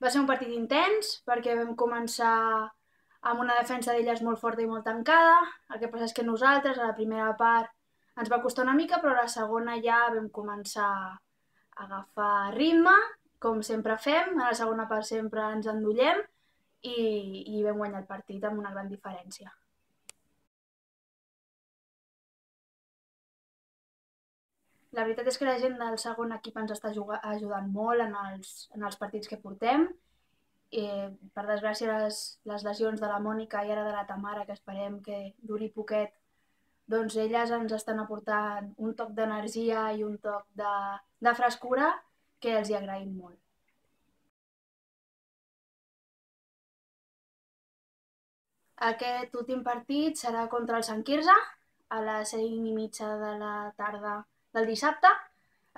Va ser un partit intens perquè vam començar amb una defensa d'elles molt forta i molt tancada. El que passa és que nosaltres a la primera part ens va costar una mica, però a la segona ja vam començar a agafar ritme, com sempre fem. A la segona part sempre ens endollem i vam guanyar el partit amb una gran diferència. La veritat és que la gent del segon equip ens està ajudant molt en els partits que portem. Per desgràcia, les lesions de la Mònica i ara de la Tamara, que esperem que duri poquet, doncs elles ens estan aportant un toc d'energia i un toc de frescura que els hi agraïm molt. Aquest últim partit serà contra el Sant Quirze a les 6:30 de la tarda del dissabte.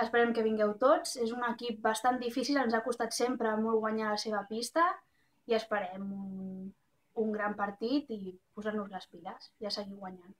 Esperem que vingueu tots. És un equip bastant difícil, ens ha costat sempre molt guanyar la seva pista i esperem un gran partit i posar-nos les piles i a seguir guanyant.